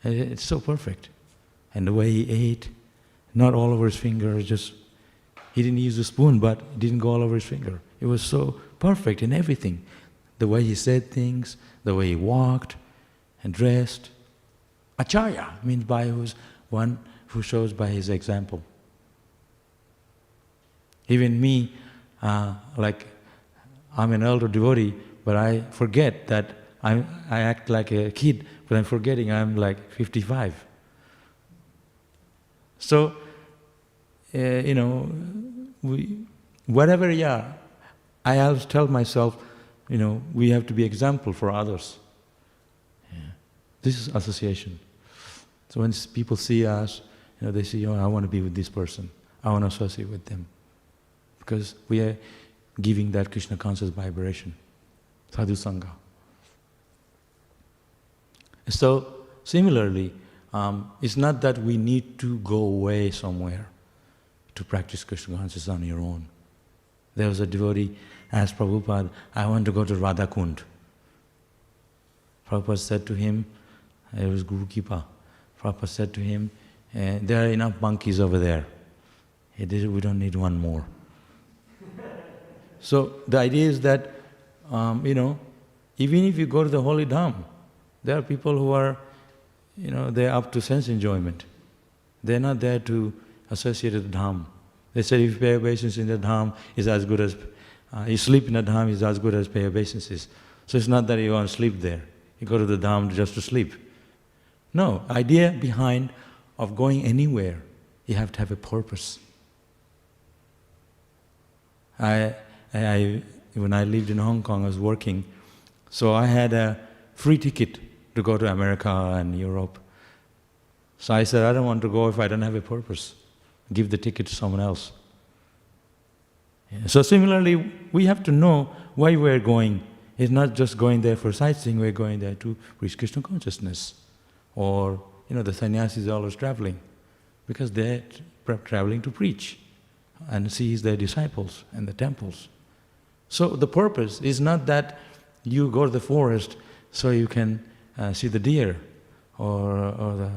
It's so perfect. And the way he ate, not all over his finger, he didn't use a spoon, but it didn't go all over his finger. It was so perfect in everything. The way he said things, the way he walked and dressed. Acharya means one who shows by his example. Even me, like I'm an elder devotee, but I forget that I act like a kid, but I'm forgetting I'm like 55. So, whatever you are, I always tell myself, we have to be example for others. Yeah. This is association. So when people see us, they say, I want to be with this person. I want to associate with them. Because we are giving that Krishna conscious vibration. Sadhu Sangha. So, similarly, it's not that we need to go away somewhere to practice Krishna consciousness on your own. There was a devotee asked Prabhupada, I want to go to Radha Kund. Prabhupada said to him, it was Guru Kipa, Prabhupada said to him, there are enough monkeys over there. We don't need one more. So the idea is that, even if you go to the holy dham, there are people who are, they're up to sense enjoyment. They're not there to associate with the dham. They said if you pay obeisance in the dham, is as good as, you sleep in the dham is as good as pay obeisances. So it's not that you want to sleep there. You go to the dham just to sleep. No, idea behind of going anywhere, you have to have a purpose. When I lived in Hong Kong, I was working, so I had a free ticket to go to America and Europe. So I said, I don't want to go if I don't have a purpose. Give the ticket to someone else. Yeah. So similarly, we have to know why we're going. It's not just going there for sightseeing, we're going there to reach Krishna consciousness. Or, the sannyasis are always traveling, because they're traveling to preach and see their disciples and the temples. So the purpose is not that you go to the forest so you can see the deer or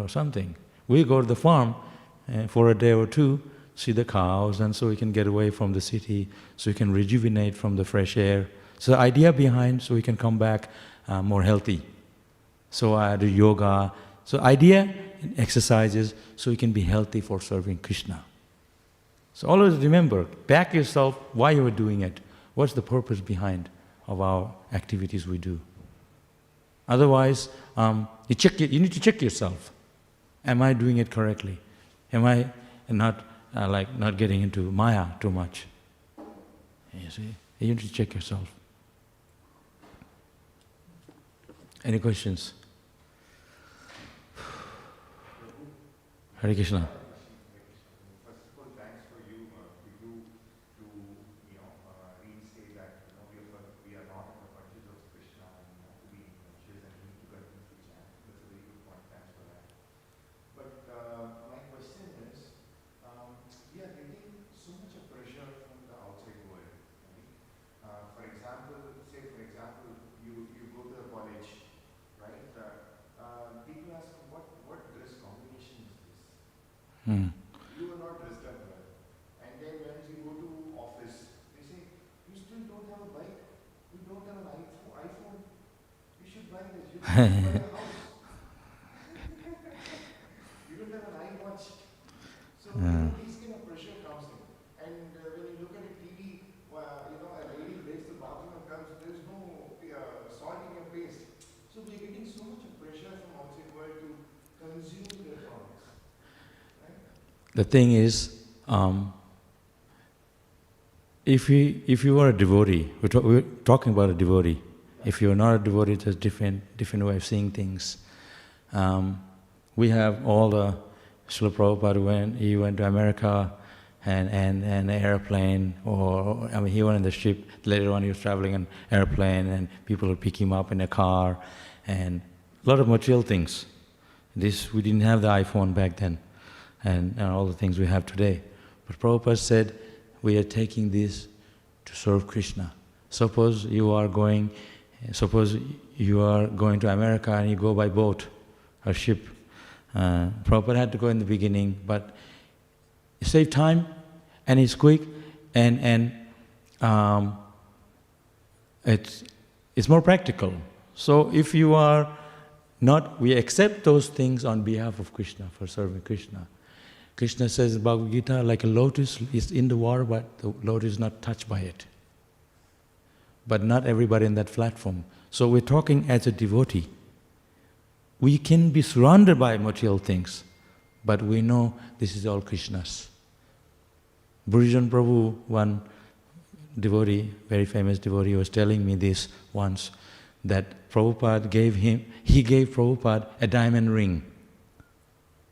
something. We go to the farm for a day or two, see the cows, and so we can get away from the city, so we can rejuvenate from the fresh air. So the idea behind, so we can come back more healthy. So I do yoga. So idea, exercises, so we can be healthy for serving Krishna. So always remember, back yourself why you are doing it. What's the purpose behind of our activities we do? Otherwise, you need to check yourself. Am I doing it correctly? Am I not getting into Maya too much? You see, you need to check yourself. Any questions? Hare Krishna. First of all, thanks for you to reinstate that we are not in the bunches of Krishna and to be in bunches and need to continuously chant. That's a very good point. Thanks for that. But my question is, we are getting so much of pressure from the outside world. Right? For example, you go to a college, right? People ask, what dress combination is this? You are not dressed up well. And then when you go to office, they say, you still don't have a bike, you don't have an iPhone, you should buy this, you should buy a house. You don't have an iWatch. So these kind of pressure comes in. And when you look at a TV, a lady breaks the bathroom and comes, there is no salt in your paste. So we are getting so much pressure from outside world to consume their products. The thing is, if you are a devotee, we're talking about a devotee. If you are not a devotee, there's different way of seeing things. We have all the Srila Prabhupada he went to America and an airplane, he went in the ship. Later on, he was traveling on airplane, and people would pick him up in a car, and a lot of material things. We didn't have the iPhone back then, and all the things we have today. But Prabhupada said, we are taking this to serve Krishna. Suppose you are going to America and you go by boat or ship. Prabhupada had to go in the beginning, but it saved time and it's quick and it's more practical. So if you are not, we accept those things on behalf of Krishna, for serving Krishna. Krishna says in Bhagavad Gita, like a lotus is in the water, but the lotus is not touched by it. But not everybody in that platform. So we're talking as a devotee. We can be surrounded by material things, but we know this is all Krishna's. Burijan Prabhu, one devotee, very famous devotee, was telling me this once, that Prabhupada gave Prabhupada a diamond ring.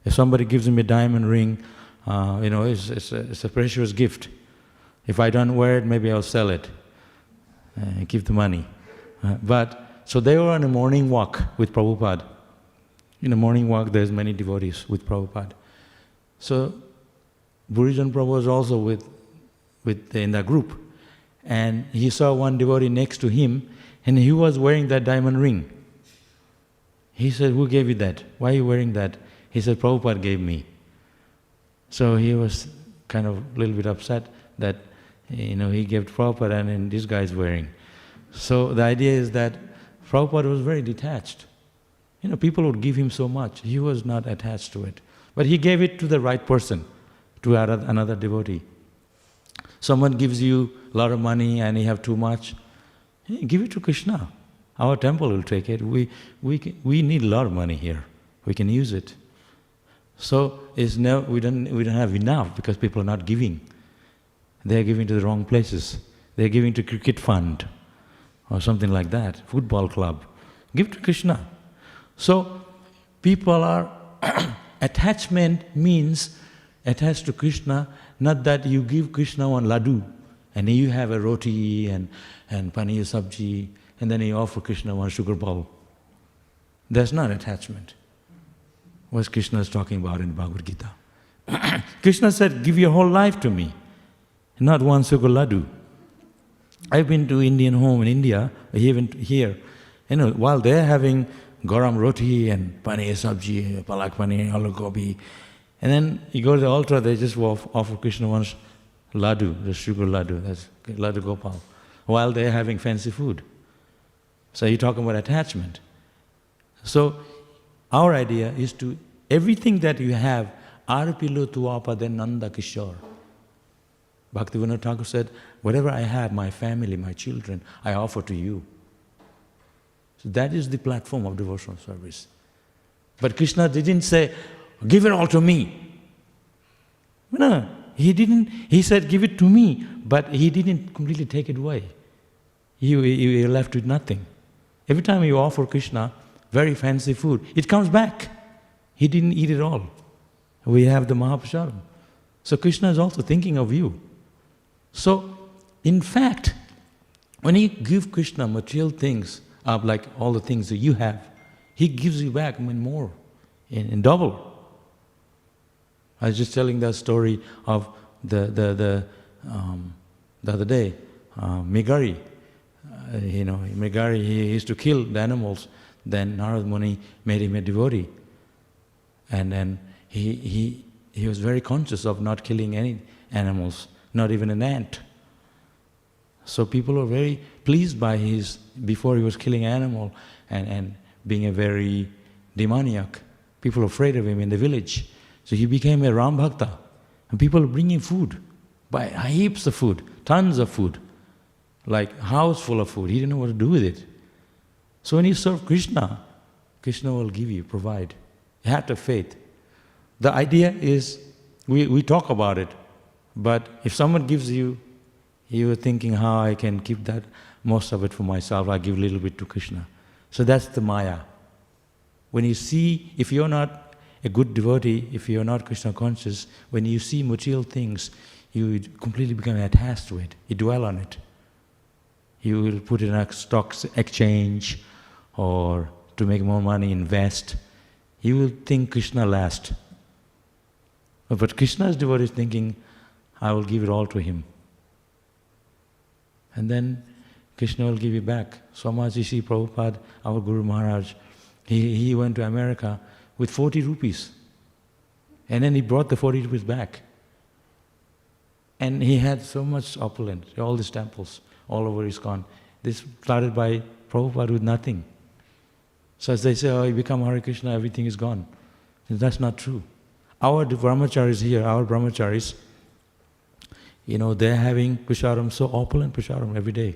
If somebody gives him a diamond ring, it's a precious gift. If I don't wear it, maybe I'll sell it, give the money. So they were on a morning walk with Prabhupada. In a morning walk, there's many devotees with Prabhupada. So Burijan Prabhu was also with in the group. And he saw one devotee next to him, and he was wearing that diamond ring. He said, "Who gave you that? Why are you wearing that?" He said, "Prabhupada gave me." So he was kind of a little bit upset that, he gave to Prabhupada and then this guy is wearing. So the idea is that Prabhupada was very detached. People would give him so much. He was not attached to it. But he gave it to the right person, to another devotee. Someone gives you a lot of money and you have too much, give it to Krishna. Our temple will take it. We need a lot of money here. We can use it. So we don't have enough because people are not giving. They are giving to the wrong places. They are giving to cricket fund or something like that, football club. Give to Krishna. So people are attachment means attached to Krishna, not that you give Krishna one laddu and you have a roti and paneer sabji and then you offer Krishna one sugar bowl. That's not attachment. What Krishna is talking about in Bhagavad Gita. Krishna said, "Give your whole life to me, not one sugar laddu." I've been to Indian home in India, even here. While they're having garam roti and paneer sabji, palak paneer, aloo gobi, and then you go to the altar, they just offer Krishna one laddu, the sugar laddu, that's laddu gopal, while they're having fancy food. So you're talking about attachment. So our idea is to, everything that you have, arpilo tuapade nanda kishore. Bhaktivedanta Thakur said, whatever I have, my family, my children, I offer to you. So that is the platform of devotional service. But Krishna didn't say, give it all to me. No, he didn't. He said, give it to me, but he didn't completely take it away. You left with nothing. Every time you offer Krishna very fancy food, it comes back. He didn't eat it all. We have the Mahaprasadam. So Krishna is also thinking of you. So, in fact, when you give Krishna material things, like all the things that you have, he gives you back more, in double. I was just telling that story of the other day, Megari. Megari, he used to kill the animals. Then Narad Muni made him a devotee. And then he was very conscious of not killing any animals, not even an ant. So people were very pleased by before he was killing an animal and being a very demoniac. People were afraid of him in the village. So he became a Ram Bhakta. And people were bringing food, by heaps of food, tons of food, like house full of food. He didn't know what to do with it. So when you serve Krishna, Krishna will give you, provide. You have to have faith. The idea is, we talk about it, but if someone gives you, you are thinking how I can keep that, most of it for myself, I give a little bit to Krishna. So that's the Maya. When you see, if you're not a good devotee, if you're not Krishna conscious, when you see material things, you completely become attached to it. You dwell on it. You will put it in a stock exchange or to make more money, invest. You will think Krishna last. But Krishna's devotee is thinking, I will give it all to him. And then Krishna will give you back. So much you see Prabhupada, our Guru Maharaj, he went to America with 40 rupees. And then he brought the 40 rupees back. And he had so much opulence, all these temples, all over ISKCON. This started by Prabhupada with nothing. So as they say, oh, you become Hare Krishna, everything is gone. That's not true. Our brahmacharis here, our brahmacharis, they're having prasadam, so opulent prasadam every day.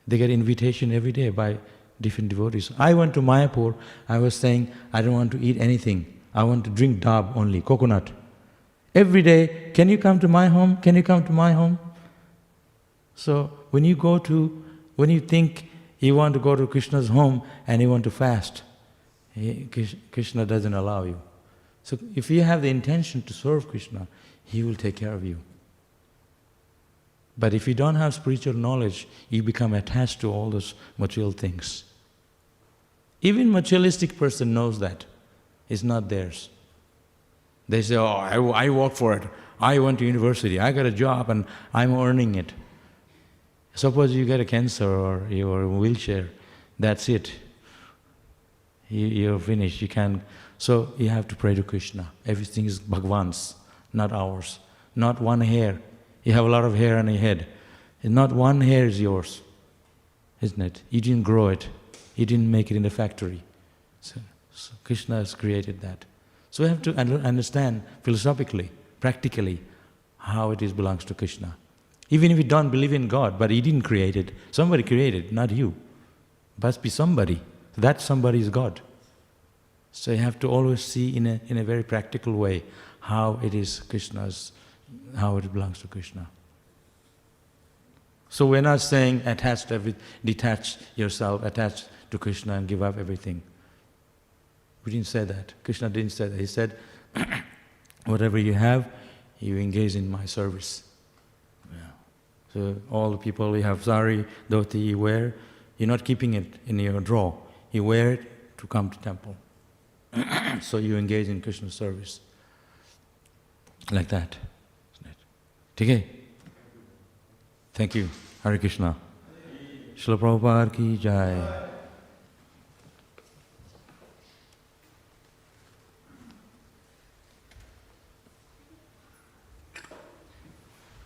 They get invitation every day by different devotees. I went to Mayapur, I was saying, I don't want to eat anything. I want to drink dab only, coconut. Every day, can you come to my home? Can you come to my home? So when you think you want to go to Krishna's home and you want to fast, Krishna doesn't allow you. So if you have the intention to serve Krishna, he will take care of you. But if you don't have spiritual knowledge, you become attached to all those material things. Even materialistic person knows that. It's not theirs. They say, oh, I work for it. I went to university, I got a job and I'm earning it. Suppose you get a cancer or you're in a wheelchair, that's it. You're finished, you can't. So you have to pray to Krishna. Everything is Bhagwan's, not ours. Not one hair. You have a lot of hair on your head. And not one hair is yours, isn't it? You didn't grow it. You didn't make it in the factory. So Krishna has created that. So we have to understand philosophically, practically, how it is belongs to Krishna. Even if you don't believe in God, but He didn't create it. Somebody created it, not you. Must be somebody. That somebody is God. So you have to always see in a very practical way how it is Krishna's, how it belongs to Krishna. So we're not saying detach yourself, attach to Krishna and give up everything. We didn't say that. Krishna didn't say that. He said, whatever you have, you engage in my service. Yeah. So all the people you have sari, dhoti you wear, you're not keeping it in your drawer. You wear it to come to temple. So you engage in Krishna's service. Like that. Okay? Thank you. Hare Krishna. Srila Prabhupada ki jai.